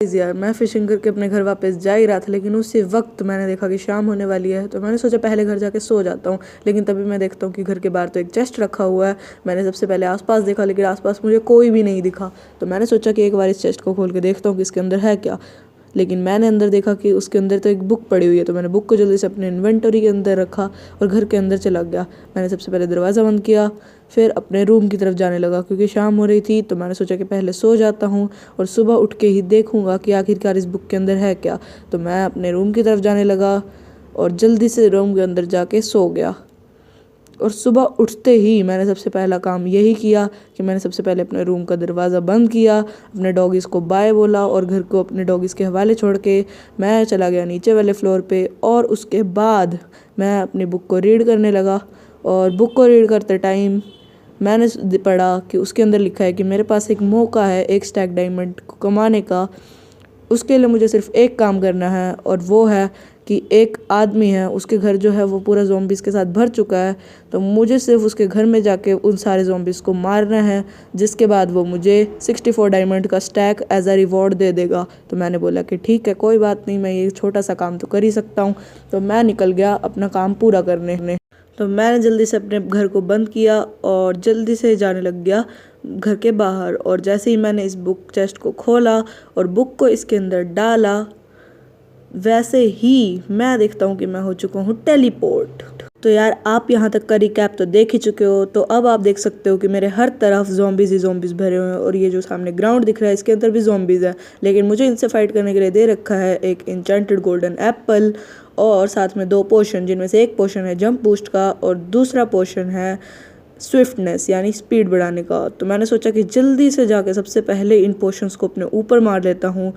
यार मैं फिशिंग करके अपने घर वापस जा ही रहा था, लेकिन उसी वक्त मैंने देखा कि शाम होने वाली है। तो मैंने सोचा पहले घर जाके सो जाता हूँ, लेकिन तभी मैं देखता हूँ कि घर के बाहर तो एक चेस्ट रखा हुआ है। मैंने सबसे पहले आसपास देखा, लेकिन आसपास मुझे कोई भी नहीं दिखा। तो मैंने सोचा कि एक बार इस चेस्ट को खोल के देखता हूँ कि इसके अंदर है क्या। लेकिन मैंने अंदर देखा कि उसके अंदर तो एक बुक पड़ी हुई है। तो मैंने बुक को जल्दी से अपने इन्वेंटरी के अंदर रखा और घर के अंदर चला गया। मैंने सबसे पहले दरवाज़ा बंद किया, फिर अपने रूम की तरफ जाने लगा क्योंकि शाम हो रही थी। तो मैंने सोचा कि पहले सो जाता हूँ और सुबह उठ के ही देखूँगा कि आखिरकार इस बुक के अंदर है क्या। तो मैं अपने रूम की तरफ जाने लगा और जल्दी से रूम के अंदर जाके सो गया। और सुबह उठते ही मैंने सबसे पहला काम यही किया कि मैंने सबसे पहले अपने रूम का दरवाज़ा बंद किया, अपने डॉगीज़ को बाय बोला और घर को अपने डॉगीज़ के हवाले छोड़ के मैं चला गया नीचे वाले फ्लोर पे। और उसके बाद मैं अपनी बुक को रीड करने लगा। और बुक को रीड करते टाइम मैंने पढ़ा कि उसके अंदर लिखा है कि मेरे पास एक मौका है एक स्टैक डायमंड को कमाने का। उसके लिए मुझे सिर्फ एक काम करना है और वो है कि एक आदमी है, उसके घर जो है वो पूरा ज़ॉम्बीज़ के साथ भर चुका है। तो मुझे सिर्फ उसके घर में जाके उन सारे ज़ॉम्बीज़ को मारना है, जिसके बाद वो मुझे 64 डायमंड का स्टैक एज अ रिवॉर्ड दे देगा। तो मैंने बोला कि ठीक है, कोई बात नहीं, मैं ये छोटा सा काम तो कर ही सकता हूँ। तो मैं निकल गया अपना काम पूरा करने। तो मैंने जल्दी से अपने घर को बंद किया और जल्दी से जाने लग गया घर के बाहर। और जैसे ही मैंने इस बुक चेस्ट को खोला और बुक को इसके अंदर डाला, वैसे ही मैं देखता हूँ कि मैं हो चुका हूँ टेलीपोर्ट। तो यार आप यहाँ तक का रिकैप तो देख ही चुके हो। तो अब आप देख सकते हो कि मेरे हर तरफ ज़ॉम्बीज़ ही ज़ॉम्बीज़ भरे हुए हैं। और ये जो सामने ग्राउंड दिख रहा है इसके अंदर भी ज़ॉम्बीज़ है, लेकिन मुझे इनसे फाइट करने के लिए दे रखा है एक इंचेंटेड गोल्डन एप्पल और साथ में 2 पोशन, जिनमें से एक पोशन है जंप बूस्ट का और दूसरा पोशन है स्विफ्टनेस यानी स्पीड बढ़ाने का। तो मैंने सोचा कि जल्दी से जाके सबसे पहले इन पोशंस को अपने ऊपर मार लेता हूँ।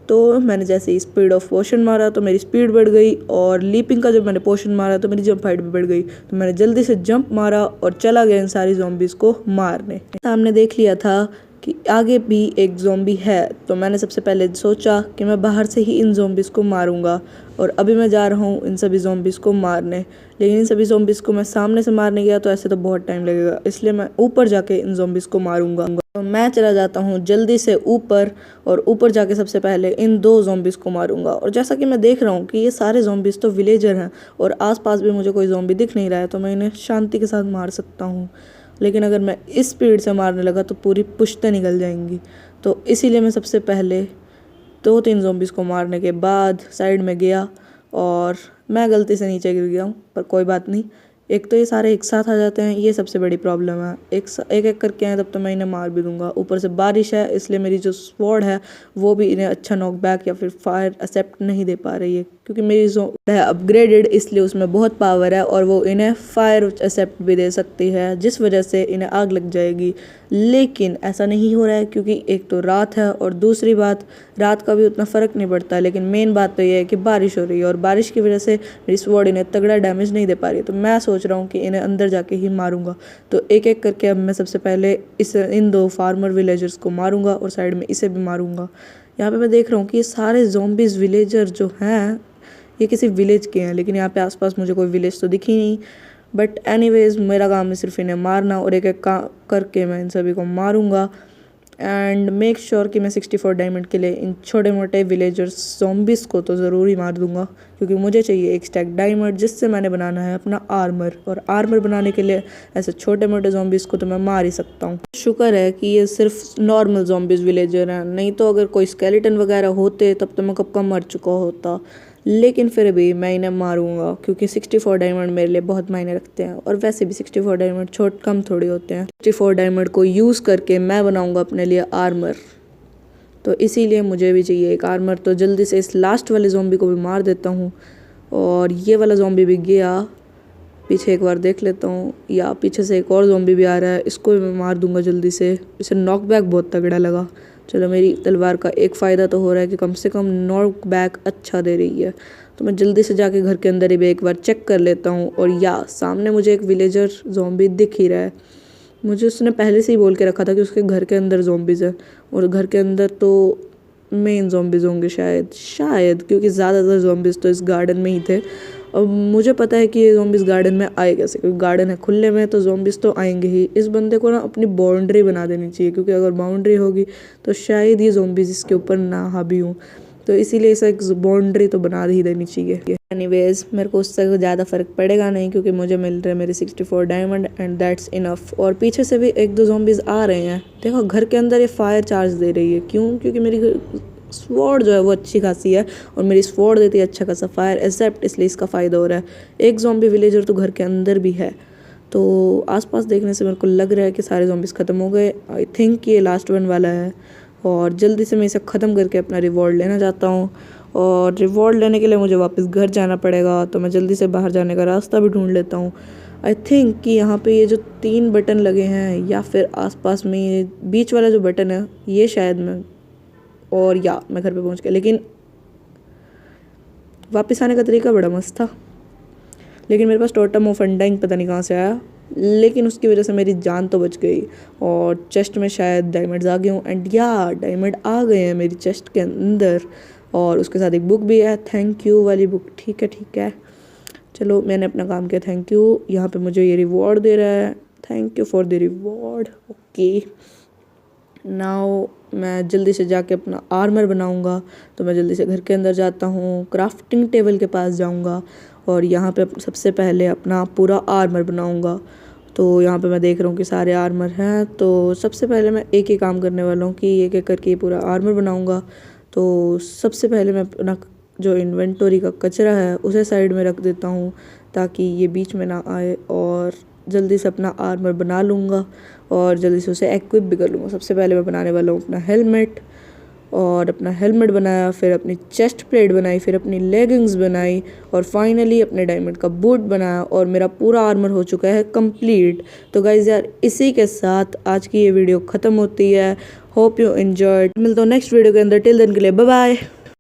तो मैंने जैसे ही स्पीड ऑफ पोशन मारा तो मेरी स्पीड बढ़ गई, और लीपिंग का जब मैंने पोशन मारा तो मेरी जंप हाइट भी बढ़ गई। तो मैंने जल्दी से जंप मारा और चला गया इन सारी ज़ॉम्बीज़ को मारने। सामने देख लिया था कि आगे भी एक ज़ॉम्बी है। तो मैंने सबसे पहले सोचा कि मैं बाहर से ही इन ज़ॉम्बीज़ को मारूंगा। और अभी मैं जा रहा हूँ इन सभी ज़ॉम्बीज़ को मारने। लेकिन इन सभी ज़ॉम्बीज़ को मैं सामने से मारने गया तो ऐसे तो बहुत टाइम लगेगा, इसलिए मैं ऊपर जाके इन ज़ॉम्बीज़ को मारूंगा। तो मैं चला जाता हूँ जल्दी से ऊपर और ऊपर जाके सबसे पहले इन 2 ज़ॉम्बीज़ को मारूंगा। और जैसा कि मैं देख रहा हूँ कि ये सारे ज़ॉम्बीज़ तो विलेजर हैं और आसपास भी मुझे कोई ज़ॉम्बी दिख नहीं रहा है, तो मैं इन्हें शांति के साथ मार सकता हूँ। लेकिन अगर मैं इस स्पीड से मारने लगा तो पूरी पुश्तें निकल जाएंगी। तो इसीलिए मैं सबसे पहले 2-3 ज़ॉम्बीज़ को मारने के बाद साइड में गया और मैं गलती से नीचे गिर गया हूँ, पर कोई बात नहीं। एक तो ये सारे एक साथ आ जाते हैं, ये सबसे बड़ी प्रॉब्लम है। एक एक करके आए तब तो मैं इन्हें मार भी दूंगा। ऊपर से बारिश है, इसलिए मेरी जो स्वॉर्ड है वो भी इन्हें अच्छा नॉकबैक या फिर फायर एक्सेप्ट नहीं दे पा रही है, क्योंकि मेरी जो है अपग्रेडेड, इसलिए उसमें बहुत पावर है और वो इन्हें फायर एक्सेप्ट भी दे सकती है, जिस वजह से इन्हें आग लग जाएगी। लेकिन ऐसा नहीं हो रहा है क्योंकि एक तो रात है और दूसरी बात रात का भी उतना फ़र्क नहीं पड़ता। लेकिन मेन बात तो ये है कि बारिश हो रही है और बारिश की वजह से मेरी स्वॉर्ड इन्हें तगड़ा डैमेज नहीं दे पा रही है। तो मैं सोच रहा हूँ कि इन्हें अंदर जाके ही मारूंगा। तो एक एक करके अब मैं सबसे पहले इन 2 फार्मर विलेजर्स को मारूंगा और साइड में इसे भी मारूंगा। यहाँ पे मैं देख रहा हूँ कि ये सारे ज़ॉम्बीज़ विलेजर जो हैं ये किसी विलेज के हैं, लेकिन यहाँ पे आसपास मुझे कोई विलेज तो दिखी नहीं। बट एनीवेज मेरा काम है सिर्फ इन्हें मारना और एक एक करके मैं इन सभी को मारूंगा एंड मेक श्योर कि मैं 64 डायमंड के लिए इन छोटे मोटे विलेजर्स ज़ॉम्बीज़ को तो ज़रूर ही मार दूंगा, क्योंकि मुझे चाहिए एक स्टैक डायमंड जिससे मैंने बनाना है अपना आर्मर। और आर्मर बनाने के लिए ऐसे छोटे मोटे ज़ॉम्बीज़ को तो मैं मार ही सकता हूँ। शुक्र है कि ये सिर्फ नॉर्मल ज़ॉम्बीज़ विलेजर हैं, नहीं तो अगर कोई स्केलेटन वगैरह होते तब तो मैं कब का मर चुका होता। लेकिन फिर भी मैं इन्हें मारूंगा क्योंकि 64 डायमंड मेरे लिए बहुत मायने रखते हैं। और वैसे भी 64 डायमंड कम थोड़ी होते हैं। 64 डायमंड को यूज़ करके मैं बनाऊंगा अपने लिए आर्मर, तो इसीलिए मुझे भी चाहिए एक आर्मर। तो जल्दी से इस लास्ट वाले ज़ॉम्बी को भी मार देता हूँ। और ये वाला ज़ॉम्बी भी गया, पीछे एक बार देख लेता हूँ, या पीछे से एक और ज़ॉम्बी भी आ रहा है, इसको भी मैं मार दूंगा जल्दी से। इसे नॉकबैक बहुत तगड़ा लगा। चलो मेरी तलवार का एक फ़ायदा तो हो रहा है कि कम से कम नॉकबैक अच्छा दे रही है। तो मैं जल्दी से जाके घर के अंदर ही भी एक बार चेक कर लेता हूँ। और या सामने मुझे एक विलेजर ज़ॉम्बी दिख ही रहा है। मुझे उसने पहले से ही बोल के रखा था कि उसके घर के अंदर ज़ॉम्बीज़ है, और घर के अंदर तो मेन ज़ॉम्बीज़ होंगे शायद क्योंकि ज़्यादातर ज़ॉम्बीज़ तो इस गार्डन में ही थे। अब मुझे पता है कि ये ज़ॉम्बीज़ गार्डन में आए कैसे, क्योंकि गार्डन है खुले में तो ज़ॉम्बीज़ तो आएंगे ही। इस बंदे को ना अपनी बाउंड्री बना देनी चाहिए, क्योंकि अगर बाउंड्री होगी तो शायद ये ज़ॉम्बीज़ इसके ऊपर ना हावी हों, तो इसीलिए इसे एक बाउंड्री तो बना ही देनी चाहिए। एनीवेज मेरे को उससे ज़्यादा फ़र्क पड़ेगा नहीं, क्योंकि मुझे मिल रहे हैं मेरे 64 डायमंड एंड दैट्स इनफ। और पीछे से भी 1-2 ज़ॉम्बीज़ आ रहे हैं। देखो घर के अंदर ये फायर चार्ज दे रही है, क्यों? क्योंकि मेरी स्वॉर्ड जो है वो अच्छी खासी है और मेरी स्वॉर्ड देती है अच्छा खासा फायर एक्सेप्ट, इसलिए इसका फ़ायदा हो रहा है। एक ज़ॉम्बी विलेजर तो घर के अंदर भी है, तो आसपास देखने से मेरे को लग रहा है कि सारे ज़ॉम्बीज़ ख़त्म हो गए। आई थिंक ये लास्ट वन वाला है और जल्दी से मैं इसे ख़त्म करके अपना रिवॉर्ड लेना चाहता हूँ। और रिवॉर्ड लेने के लिए मुझे वापस घर जाना पड़ेगा, तो मैं जल्दी से बाहर जाने का रास्ता भी ढूंढ लेता हूँ। आई थिंक कि यहाँ पे ये जो 3 बटन लगे हैं या फिर आसपास में ये बीच वाला जो बटन है ये शायद मैं घर पे पहुँच गया। लेकिन वापस आने का तरीका बड़ा मस्त था, लेकिन मेरे पास टोटम ऑफ अनडाइंग पता नहीं कहाँ से आया, लेकिन उसकी वजह से मेरी जान तो बच गई। और चेस्ट में शायद डायमंड्स आ गए हूँ एंड डायमंड आ गए हैं मेरी चेस्ट के अंदर, और उसके साथ एक बुक भी है, थैंक यू वाली बुक। ठीक है, चलो मैंने अपना काम किया, थैंक यू। यहाँ पे मुझे ये रिवॉर्ड दे रहा है, thank you for the reward. Okay, now मैं जल्दी से जाके अपना आर्मर बनाऊंगा, तो मैं जल्दी से घर के अंदर जाता हूँ, क्राफ्टिंग टेबल के पास जाऊँगा और यहाँ पे सबसे पहले अपना पूरा आर्मर बनाऊंगा। तो यहाँ पे मैं देख रहा हूँ कि सारे आर्मर हैं, तो सबसे पहले मैं एक ही काम करने वाला हूँ कि एक एक करके पूरा आर्मर बनाऊंगा। तो सबसे पहले मैं अपना जो इन्वेंटरी का कचरा है उसे साइड में रख देता हूँ ताकि ये बीच में ना आए, और जल्दी से अपना आर्मर बना लूँगा और जल्दी से उसे एक्विप भी कर लूँगा। सबसे पहले मैं बनाने वाला हूँ अपना हेलमेट, और अपना हेलमेट बनाया, फिर अपनी चेस्ट प्लेट बनाई, फिर अपनी लेगिंग्स बनाई और फाइनली अपने डायमंड का बूट बनाया, और मेरा पूरा आर्मर हो चुका है कंप्लीट। तो गाइज यार इसी के साथ आज की ये वीडियो ख़त्म होती है। Hope you enjoyed. मिलता हूँ नेक्स्ट वीडियो के अंदर, टिल देन के लिए बाय बाय।